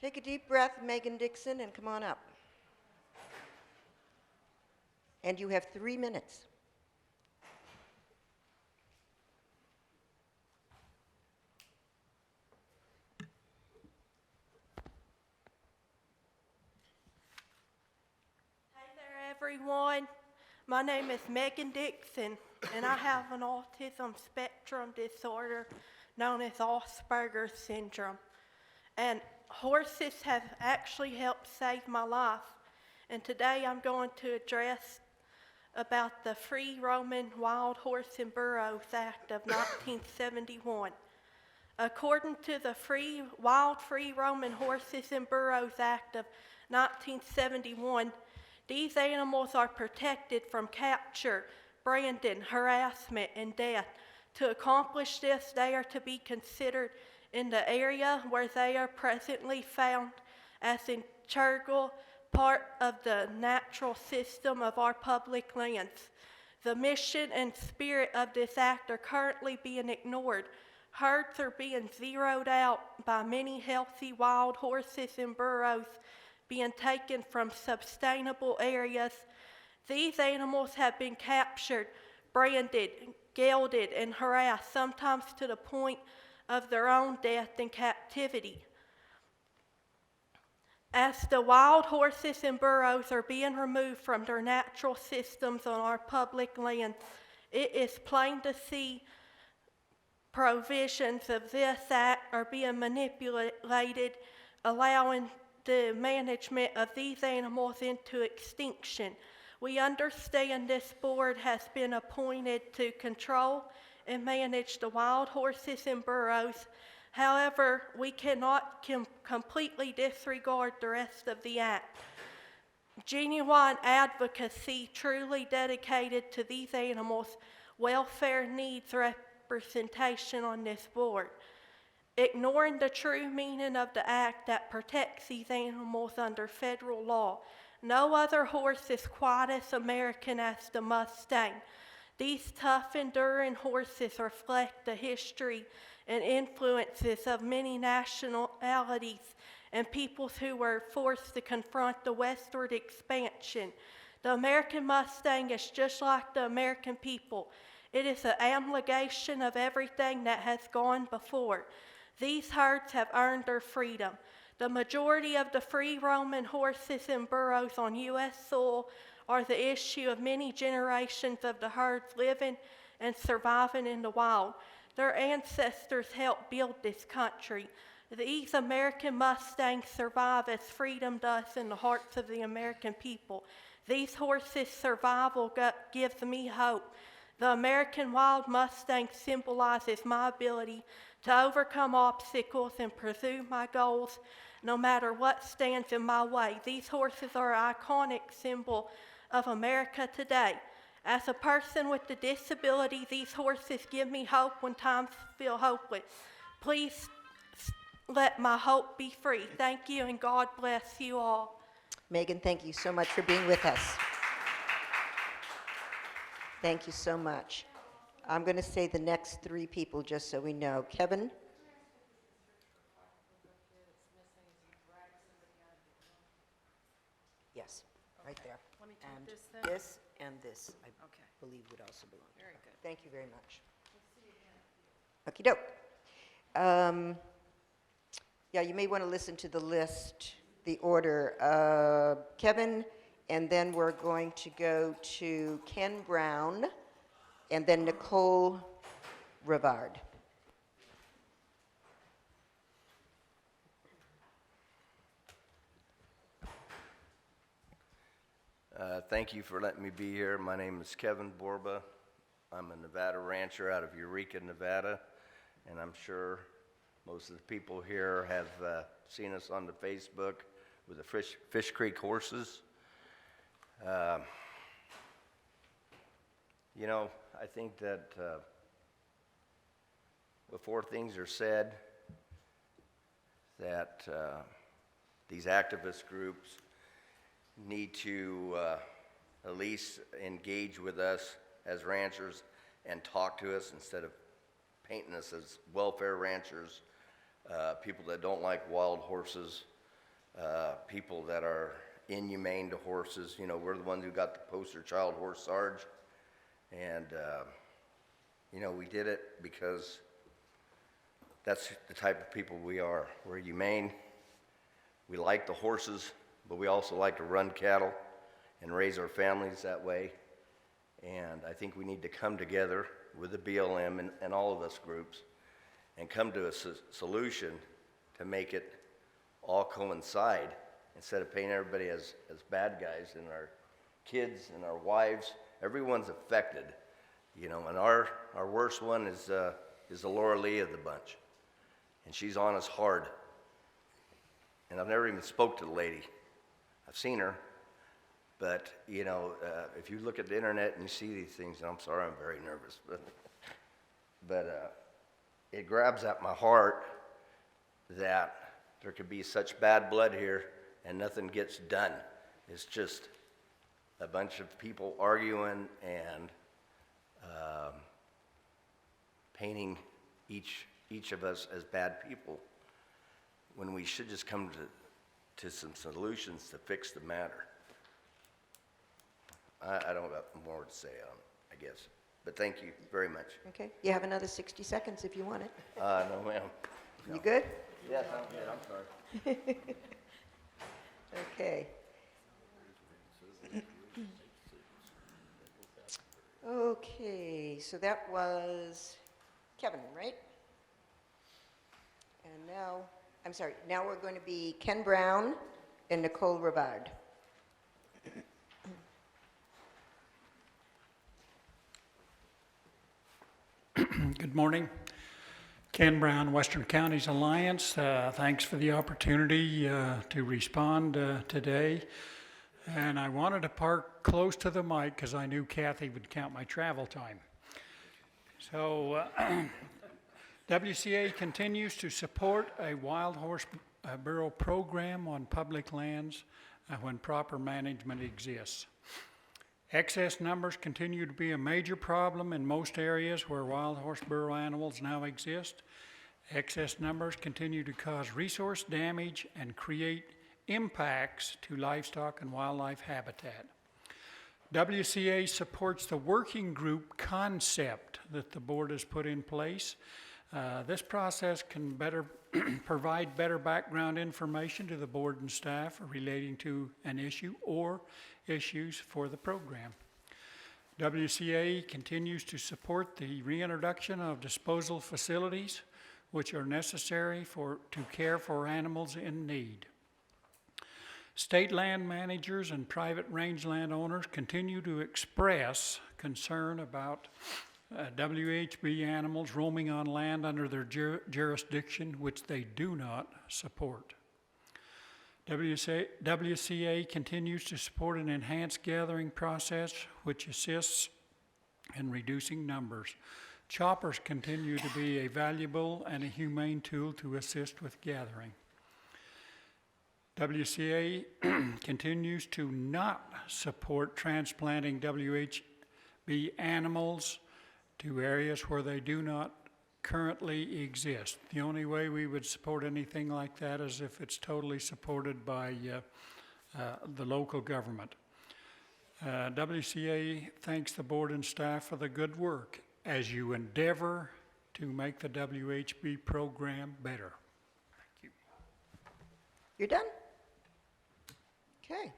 Take a deep breath, Megan Dixon, and come on up. And you have 3 minutes. Hey there, everyone. My name is Megan Dixon, and I have an autism spectrum disorder known as Asperger's syndrome. And horses have actually helped save my life. And today I'm going to address about the Free Roaming Wild Horse and Burros Act of 1971. According to the Wild Free Roaming Horses and Burros Act of 1971, these animals are protected from capture, branding, harassment, and death. To accomplish this, they are to be considered in the area where they are presently found as an integral part of the natural system of our public lands. The mission and spirit of this act are currently being ignored. Herds are being zeroed out by many healthy wild horses and burros being taken from sustainable areas. These animals have been captured, branded, gelded, and harassed, sometimes to the point of their own death and captivity. As the wild horses and burros are being removed from their natural systems on our public land, it is plain to see provisions of this act are being manipulated, allowing the management of these animals into extinction. We understand this board has been appointed to control and manage the wild horses and burros. However, we cannot completely disregard the rest of the act. Genuine advocacy truly dedicated to these animals' welfare needs representation on this board. Ignoring the true meaning of the act that protects these animals under federal law. No other horse is quite as American as the Mustang. These tough, enduring horses reflect the history and influences of many nationalities and peoples who were forced to confront the westward expansion. The American Mustang is just like the American people. It is an amalgamation of everything that has gone before. These herds have earned their freedom. The majority of the free roaming horses and burros on U.S. soil are the issue of many generations of the herds living and surviving in the wild. Their ancestors helped build this country. These American Mustangs survive as freedom does in the hearts of the American people. These horses' survival gives me hope. The American Wild Mustang symbolizes my ability to overcome obstacles and pursue my goals no matter what stands in my way. These horses are an iconic symbol of America today. As a person with a disability, these horses give me hope when times feel hopeless. Please let my hope be free. Thank you, and God bless you all. Megan, thank you so much for being with us. Thank you so much. I'm going to say the next 3 people just so we know. Kevin? Yes, right there. Let me take And this then. this and this, I Okay. believe would also belong to Very her. good. Thank you very much. Okey-doke. Yeah, you may want to listen to the list, the order. Kevin, and then we're going to go to Ken Brown, and then Nicole Rivard. Thank you for letting me be here. My name is Kevin Borba. I'm a Nevada rancher out of Eureka, Nevada, and I'm sure most of the people here have seen us on the Facebook with the Fish Creek horses. You know, I think that before things are said, that these activist groups need to at least engage with us as ranchers and talk to us instead of painting us as welfare ranchers, people that don't like wild horses, people that are inhumane to horses. You know, we're the ones who got the poster child horse Sarge. And, you know, we did it because that's the type of people we are. We're humane. We like the horses, but we also like to run cattle and raise our families that way. And I think we need to come together with the BLM and all of us groups and come to a solution to make it all coincide instead of painting everybody as bad guys, and our kids and our wives. Everyone's affected, you know, and our worst one is the Laura Lee of the bunch. And she's on us hard. And I've never even spoke to the lady. I've seen her. But, you know, if you look at the internet and you see these things, and I'm sorry, I'm very nervous, but it grabs at my heart that there could be such bad blood here and nothing gets done. It's just a bunch of people arguing and painting each of us as bad people when we should just come to some solutions to fix the matter. I don't have more to say on it, I guess. But thank you very much. Okay, you have another 60 seconds if you want it. No, ma'am. No. You good? Yes, I'm good. I'm sorry. Okay. Okay, so that was Kevin, right? And now, I'm sorry, now we're going to be Ken Brown and Nicole Rivard. Good morning. Ken Brown, Western Counties Alliance. Thanks for the opportunity to respond today. And I wanted to park close to the mic because I knew Kathy would count my travel time. So WCA continues to support a wild horse burro program on public lands when proper management exists. Excess numbers continue to be a major problem in most areas where wild horse burro animals now exist. Excess numbers continue to cause resource damage and create impacts to livestock and wildlife habitat. WCA supports the working group concept that the board has put in place. This process can better provide better background information to the board and staff relating to an issue or issues for the program. WCA continues to support the reintroduction of disposal facilities which are necessary to care for animals in need. State land managers and private rangeland owners continue to express concern about WHB animals roaming on land under their jurisdiction, which they do not support. WCA continues to support an enhanced gathering process which assists in reducing numbers. Choppers continue to be a valuable and a humane tool to assist with gathering. WCA continues to not support transplanting WHB animals to areas where they do not currently exist. The only way we would support anything like that is if it's totally supported by the local government. WCA thanks the board and staff for the good work as you endeavor to make the WHB program better. Thank you. You're done? Okay.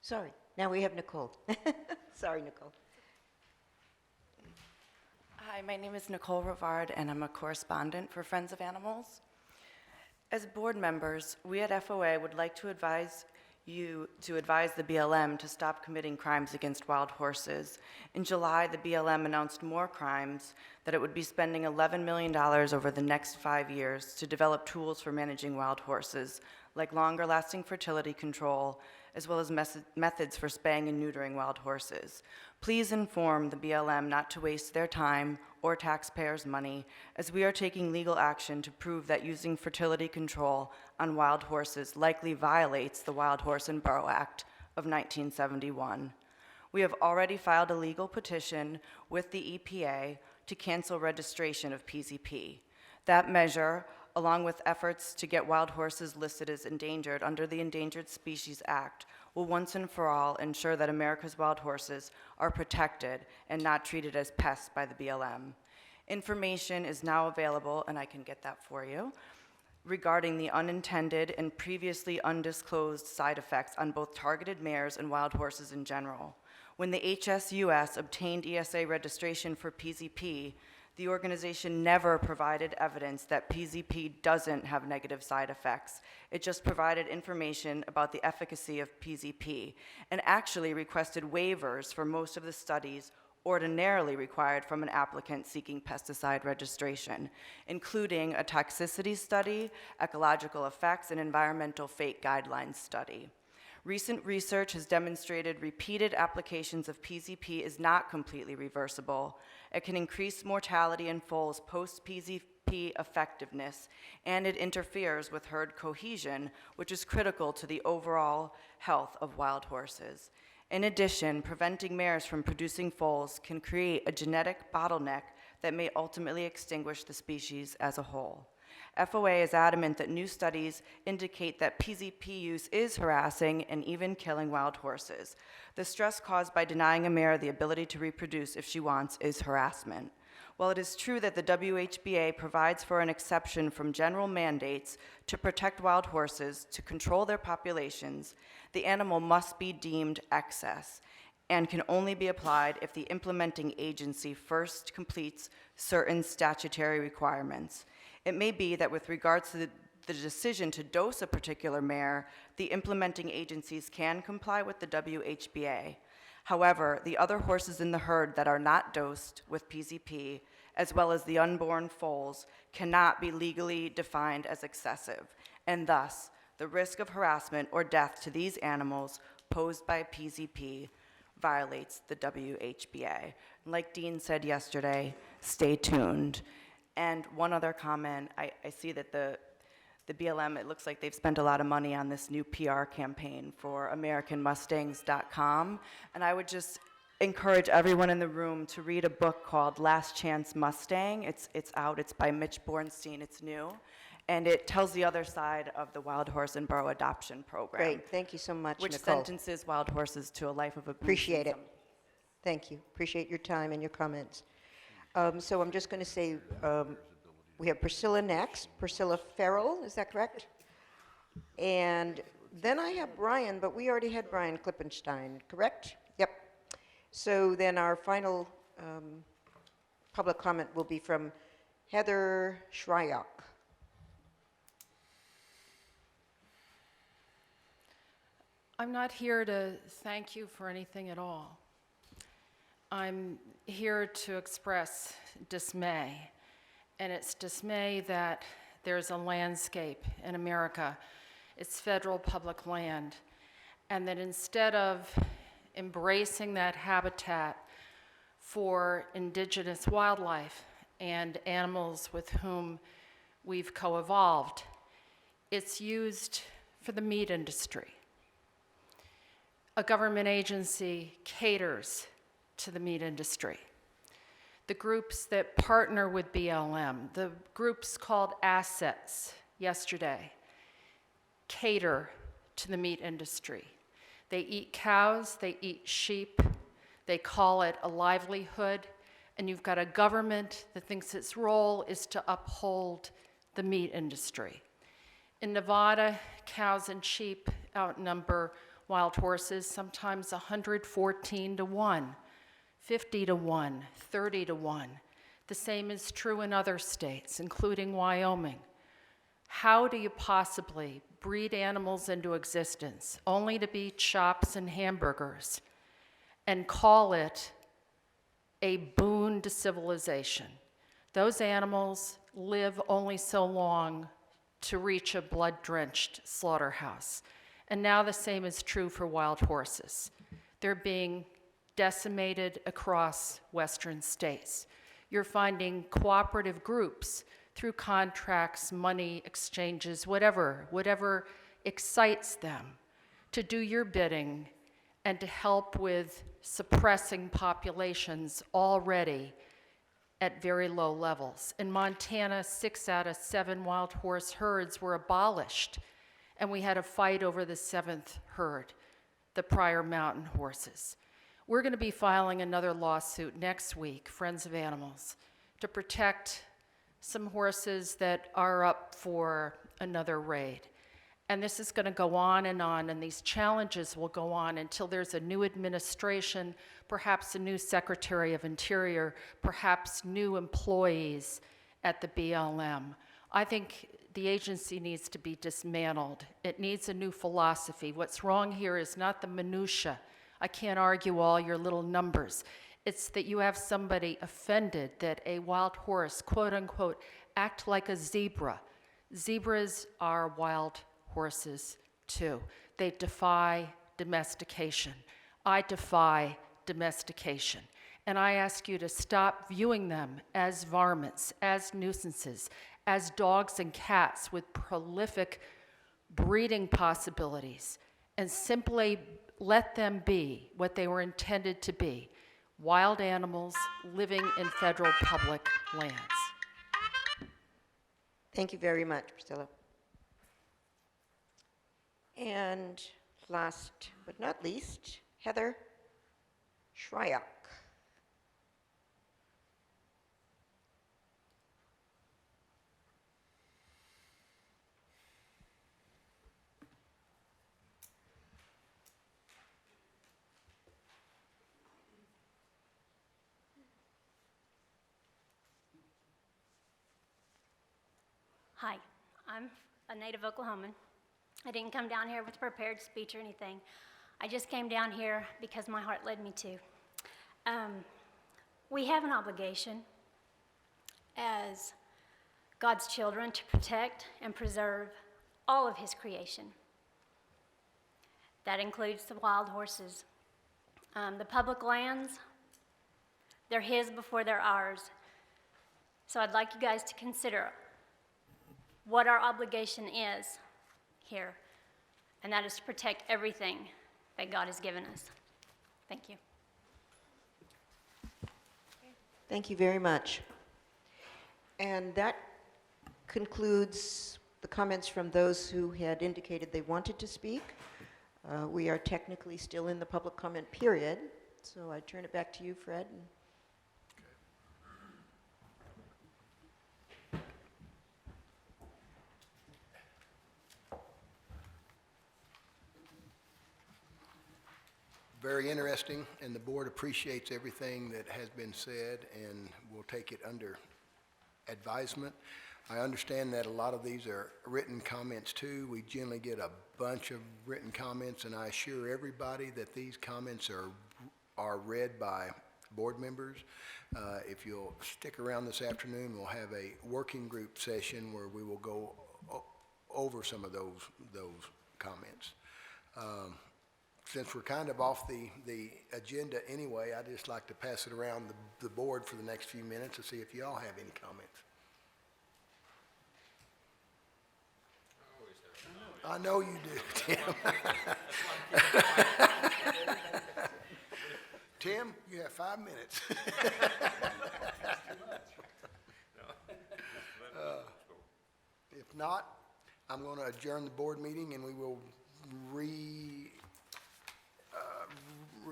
Sorry, now we have Nicole. Sorry, Nicole. Hi, my name is Nicole Rivard, and I'm a correspondent for Friends of Animals. As board members, we at FOA would like to advise the BLM to stop committing crimes against wild horses. In July, the BLM announced more crimes, that it would be spending $11 million over the next 5 years to develop tools for managing wild horses, like longer-lasting fertility control, as well as methods for spaying and neutering wild horses. Please inform the BLM not to waste their time or taxpayers' money, as we are taking legal action to prove that using fertility control on wild horses likely violates the Wild Horse and Burro Act of 1971. We have already filed a legal petition with the EPA to cancel registration of PZP. That measure, along with efforts to get wild horses listed as endangered under the Endangered Species Act, will once and for all ensure that America's wild horses are protected and not treated as pests by the BLM. Information is now available, and I can get that for you, regarding the unintended and previously undisclosed side effects on both targeted mares and wild horses in general. When the HSUS obtained ESA registration for PZP, the organization never provided evidence that PZP doesn't have negative side effects. It just provided information about the efficacy of PZP and actually requested waivers for most of the studies ordinarily required from an applicant seeking pesticide registration, including a toxicity study, ecological effects, and environmental fate guidelines study. Recent research has demonstrated repeated applications of PZP is not completely reversible. It can increase mortality in foals post-PZP effectiveness, and it interferes with herd cohesion, which is critical to the overall health of wild horses. In addition, preventing mares from producing foals can create a genetic bottleneck that may ultimately extinguish the species as a whole. FOA is adamant that new studies indicate that PZP use is harassing and even killing wild horses. The stress caused by denying a mare the ability to reproduce if she wants is harassment. While it is true that the WHBA provides for an exception from general mandates to protect wild horses to control their populations, the animal must be deemed excess and can only be applied if the implementing agency first completes certain statutory requirements. It may be that with regards to the decision to dose a particular mare, the implementing agencies can comply with the WHBA. However, the other horses in the herd that are not dosed with PZP, as well as the unborn foals, cannot be legally defined as excessive, and thus, the risk of harassment or death to these animals posed by PZP violates the WHBA. Like Dean said yesterday, stay tuned. And one other comment, I see that the BLM, it looks like they've spent a lot of money on this new PR campaign for AmericanMustangs.com, and I would just encourage everyone in the room to read a book called Last Chance Mustang. It's out, it's by Mitch Bornstein, it's new, and it tells the other side of the wild horse and burro adoption program. Great, thank you so much, Which Nicole. sentences wild horses to a life of abuse. Appreciate and it. Thank you. Appreciate your time and your comments. So I'm just going to say we have Priscilla next, Priscilla Farrell, is that correct? And then I have Brian, but we already had Brian Klippenstein, correct? Yep. So then our final public comment will be from Heather Shryock. I'm not here to thank you for anything at all. I'm here to express dismay, and it's dismay that there's a landscape in America, it's federal public land, and that instead of embracing that habitat for indigenous wildlife and animals with whom we've co-evolved, it's used for the meat industry. A government agency caters to the meat industry. The groups that partner with BLM, the groups called Assets yesterday, cater to the meat industry. They eat cows, they eat sheep, they call it a livelihood, and you've got a government that thinks its role is to uphold the meat industry. In Nevada, cows and sheep outnumber wild horses, sometimes 114 to 1, 50 to 1, 30 to 1. The same is true in other states, including Wyoming. How do you possibly breed animals into existence only to be chops and hamburgers and call it a boon to civilization? Those animals live only so long to reach a blood-drenched slaughterhouse. And now the same is true for wild horses. They're being decimated across Western states. You're finding cooperative groups through contracts, money exchanges, whatever excites them to do your bidding and to help with suppressing populations already at very low levels. In Montana, 6 out of 7 wild horse herds were abolished, and we had a fight over the 7th herd, the prior mountain horses. We're going to be filing another lawsuit next week, Friends of Animals, to protect some horses that are up for another raid. And this is going to go on, and these challenges will go on until there's a new administration, perhaps a new Secretary of Interior, perhaps new employees at the BLM. I think the agency needs to be dismantled. It needs a new philosophy. What's wrong here is not the minutia. I can't argue all your little numbers. It's that you have somebody offended that a wild horse, quote unquote, act like a zebra. Zebras are wild horses too. They defy domestication. I defy domestication. And I ask you to stop viewing them as varmints, as nuisances, as dogs and cats with prolific breeding possibilities, and simply let them be what they were intended to be, wild animals living in federal public lands. Thank you very much, Priscilla. And last but not least, Heather Shryock. Hi, I'm a native Oklahoman. I didn't come down here with a prepared speech or anything. I just came down here because my heart led me to. We have an obligation as God's children to protect and preserve all of His creation. That includes the wild horses. The public lands, they're His before they're ours. So I'd like you guys to consider what our obligation is here, and that is to protect everything that God has given us. Thank you. Thank you very much. And that concludes the comments from those who had indicated they wanted to speak. We are technically still in the public comment period, so I turn it back to you, Fred. Very interesting, and the board appreciates everything that has been said and will take it under advisement. I understand that a lot of these are written comments too. We generally get a bunch of written comments, and I assure everybody that these comments are read by board members. If you'll stick around this afternoon, we'll have a working group session where we will go over some of those comments. Since we're kind of off the agenda anyway, I'd just like to pass it around the board for the next few minutes to see if y'all have any comments. I know you do, Tim. Tim, you have 5 minutes. If not, I'm going to adjourn the board meeting, and we will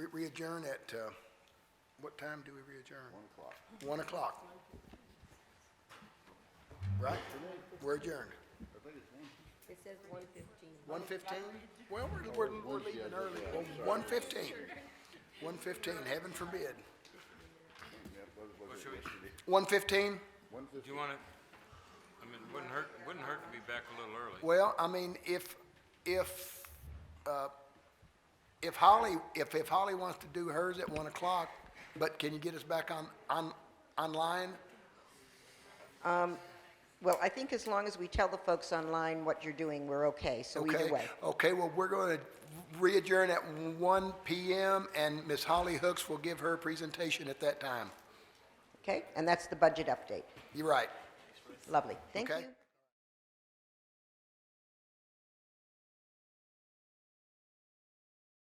re-adjourn at, what time do we re-adjourn? 1 o'clock. 1 o'clock. Right? We're adjourned. It says 1:15. 1:15? Well, we're leaving early. Well, 1:15. 1:15, heaven forbid. 1:15? Do you want to, I mean, wouldn't hurt to be back a little early. Well, I mean, if Holly wants to do hers at 1 o'clock, but can you get us back online? Well, I think as long as we tell the folks online what you're doing, we're okay, so either way. Okay, well, we're going to re-adjourn at 1 p.m., and Ms. Holly Hooks will give her presentation at that time. Okay, and that's the budget update. You're right. Lovely, thank Okay. you.